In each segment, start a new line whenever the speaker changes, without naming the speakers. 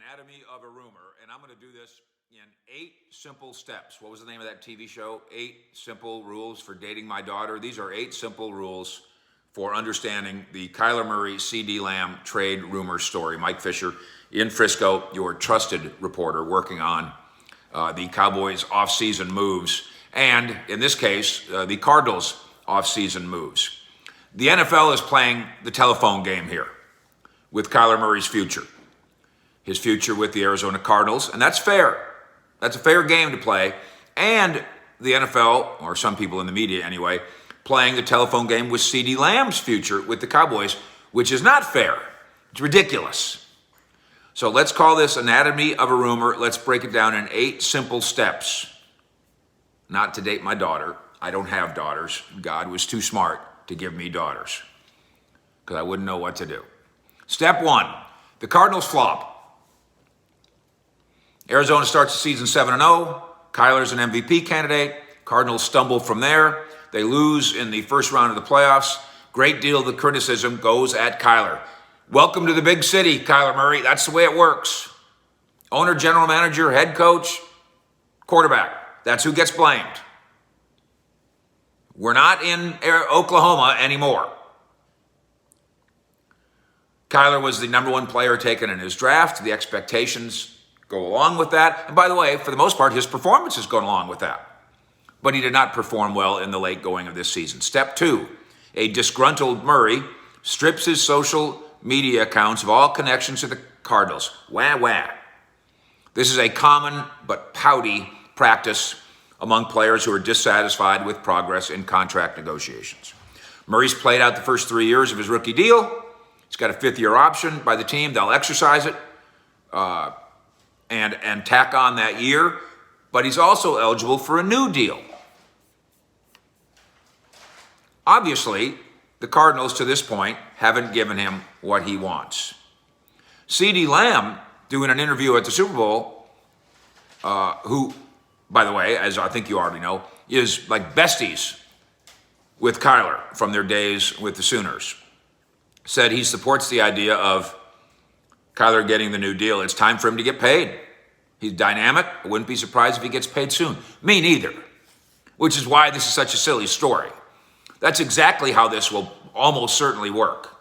Anatomy of a Rumor, and I'm going to do this in 8 simple steps. What was the name of that TV show? 8 Simple Rules for Dating My Daughter. These are 8 simple rules for understanding the Kyler Murray, Ceedee Lamb trade rumor story. Mike Fisher in Frisco, your trusted reporter working on the Cowboys offseason moves, and in this case, the Cardinals offseason moves. The NFL is playing the telephone game here with Kyler Murray's future. His future with the Arizona Cardinals, and that's fair. That's a fair game to play. And the NFL, or some people in the media anyway, playing the telephone game with Ceedee Lamb's future with the Cowboys, which is not fair. It's ridiculous. So let's call this Anatomy of a Rumor. Let's break it down in 8 simple steps. Not to date my daughter. I don't have daughters. God was too smart to give me daughters because I wouldn't know what to do. Step 1, the Cardinals flop. Arizona starts the season 7-0. Kyler's an MVP candidate. Cardinals stumble from there. They lose in the first round of the playoffs. Great deal of the criticism goes at Kyler. Welcome to the big city, Kyler Murray. That's the way it works. Owner, general manager, head coach, quarterback. That's who gets blamed. We're not in Oklahoma anymore. Kyler was the number 1 player taken in his draft. The expectations go along with that. And by the way, for the most part, his performance has gone along with that. But he did not perform well in the late going of this season. Step 2, a disgruntled Murray strips his social media accounts of all connections to the Cardinals. Wah, wah. This is a common but pouty practice among players who are dissatisfied with progress in contract negotiations. Murray's played out the first 3 years of his rookie deal. He's got a 5th-year option by the team. They'll exercise it and tack on that year, but he's also eligible for a new deal. Obviously, the Cardinals to this point haven't given him what he wants. Ceedee Lamb, doing an interview at the Super Bowl, who, by the way, as I think you already know, is like besties with Kyler from their days with the Sooners, said he supports the idea of Kyler getting the new deal. It's time for him to get paid. He's dynamic. I wouldn't be surprised if he gets paid soon. Me neither, which is why this is such a silly story. That's exactly how this will almost certainly work.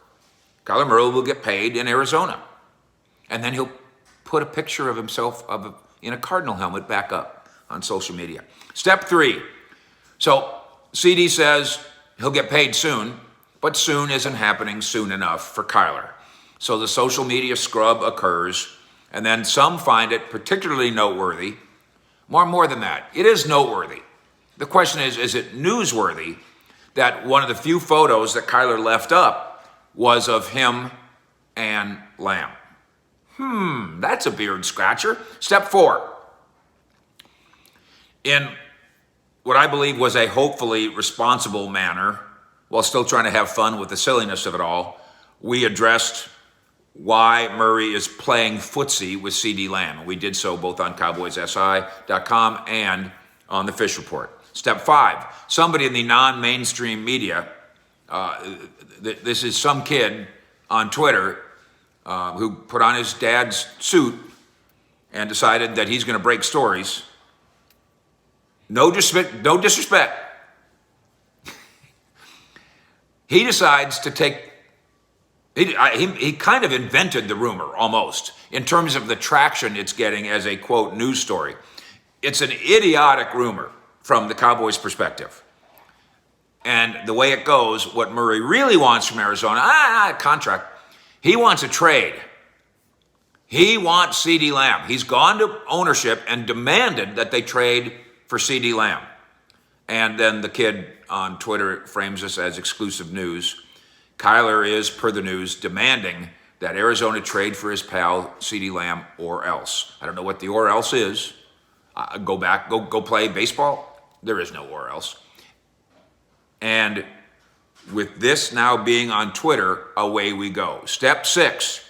Kyler Murray will get paid in Arizona, and then he'll put a picture of himself in a Cardinal helmet back up on social media. Step 3. So Ceedee says he'll get paid soon, but soon isn't happening soon enough for Kyler. So the social media scrub occurs, and then some find it particularly noteworthy. More than that, it is noteworthy. The question is it newsworthy that one of the few photos that Kyler left up was of him and Lamb? That's a beard scratcher. Step 4. In what I believe was a hopefully responsible manner, while still trying to have fun with the silliness of it all, we addressed why Murray is playing footsie with Ceedee Lamb. We did so both on CowboysSI.com and on the Fish Report. Step 5, somebody in the non-mainstream media, this is some kid on Twitter who put on his dad's suit and decided that he's going to break stories. No disrespect. He decides to take, he kind of invented the rumor almost in terms of the traction it's getting as a, quote, news story. It's an idiotic rumor from the Cowboys' perspective. And the way it goes, what Murray really wants from Arizona, contract, he wants a trade. He wants Ceedee Lamb. He's gone to ownership and demanded that they trade for Ceedee Lamb. And then the kid on Twitter frames this as exclusive news. Kyler is, per the news, demanding that Arizona trade for his pal Ceedee Lamb or else. I don't know what the or else is. Go play baseball. There is no or else. And with this now being on Twitter, away we go. Step 6.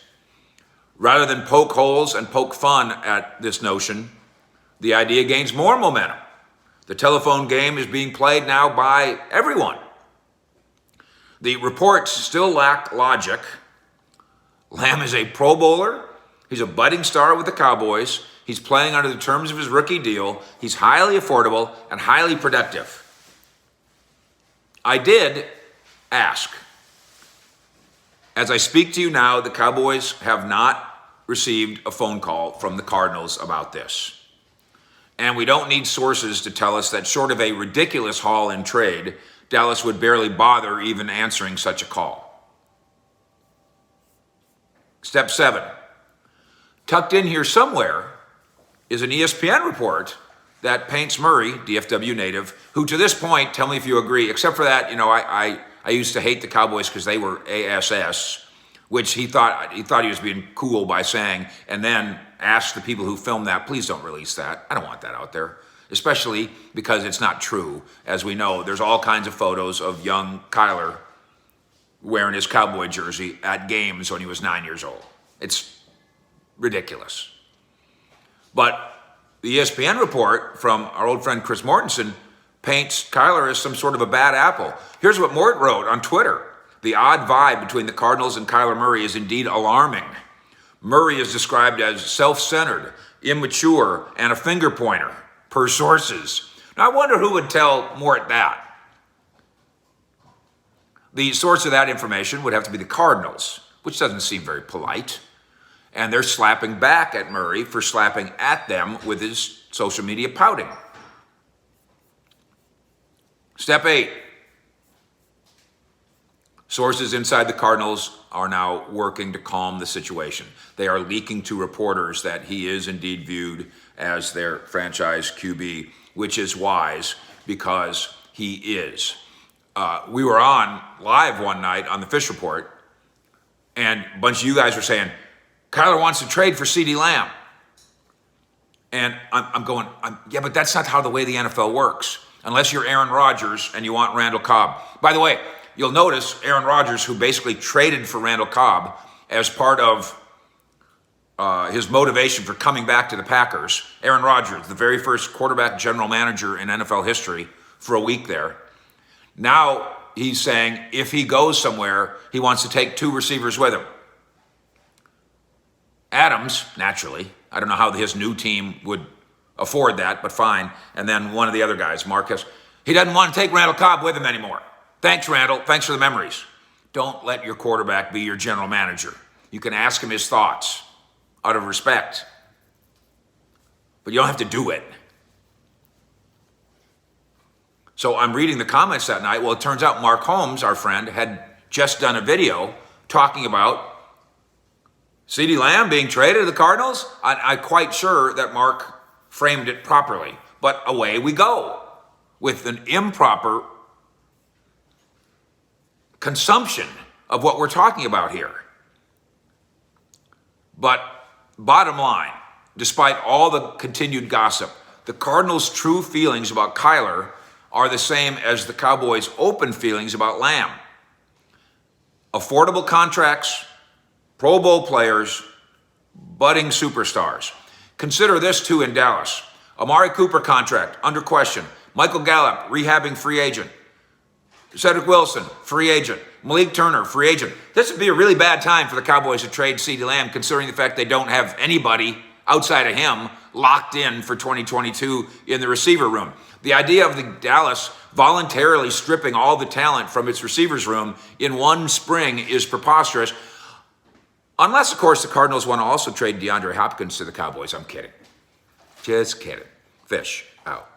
Rather than poke holes and poke fun at this notion, the idea gains more momentum. The telephone game is being played now by everyone. The reports still lack logic. Lamb is a Pro Bowler He's a budding star with the Cowboys. He's playing under the terms of his rookie deal. He's highly affordable and highly productive. I did ask. As I speak to you now, the Cowboys have not received a phone call from the Cardinals about this. And we don't need sources to tell us that short of a ridiculous haul in trade, Dallas would barely bother even answering such a call. Step 7. Tucked in here somewhere is an ESPN report that paints Murray, DFW native, who to this point, tell me if you agree, except for that, I used to hate the Cowboys because they were ASS, which he thought he was being cool by saying, and then asked the people who filmed that, please don't release that. I don't want that out there, especially because it's not true. As we know, there's all kinds of photos of young Kyler wearing his Cowboy jersey at games when he was 9 years old. It's ridiculous. But the ESPN report from our old friend Chris Mortensen paints Kyler as some sort of a bad apple. Here's what Mort wrote on Twitter. The odd vibe between the Cardinals and Kyler Murray is indeed alarming. Murray is described as self-centered, immature, and a finger pointer, per sources. Now, I wonder who would tell Mort that. The source of that information would have to be the Cardinals, which doesn't seem very polite. And they're slapping back at Murray for slapping at them with his social media pouting. Step 8. Sources inside the Cardinals are now working to calm the situation. They are leaking to reporters that he is indeed viewed as their franchise QB, which is wise because he is. We were on live one night on the Fish Report, and a bunch of you guys were saying, Kyler wants to trade for Ceedee Lamb. And I'm going, yeah, but that's not how the way the NFL works. Unless you're Aaron Rodgers and you want Randall Cobb. By the way, you'll notice Aaron Rodgers, who basically traded for Randall Cobb as part of his motivation for coming back to the Packers. Aaron Rodgers, the very first quarterback general manager in NFL history for a week there. Now he's saying if he goes somewhere, he wants to take 2 receivers with him. Adams, naturally, I don't know how his new team would afford that, but fine. And then one of the other guys, Marcus, he doesn't want to take Randall Cobb with him anymore. Thanks, Randall. Thanks for the memories. Don't let your quarterback be your general manager. You can ask him his thoughts out of respect, but you don't have to do it. So I'm reading the comments that night. Well, it turns out Mark Holmes, our friend, had just done a video talking about Ceedee Lamb being traded to the Cardinals. I'm quite sure that Mark framed it properly, but away we go with an improper consumption of what we're talking about here. But bottom line, despite all the continued gossip, the Cardinals' true feelings about Kyler are the same as the Cowboys' open feelings about Lamb. Affordable contracts, Pro Bowl players, budding superstars. Consider this too in Dallas. Amari Cooper contract, under question. Michael Gallup, rehabbing free agent. Cedric Wilson, free agent. Malik Turner, free agent. This would be a really bad time for the Cowboys to trade Ceedee Lamb, considering the fact they don't have anybody outside of him locked in for 2022 in the receiver room. The idea of the Dallas voluntarily stripping all the talent from its receivers room in one spring is preposterous. Unless, of course, the Cardinals want to also trade DeAndre Hopkins to the Cowboys. I'm kidding. Just kidding. Fish out.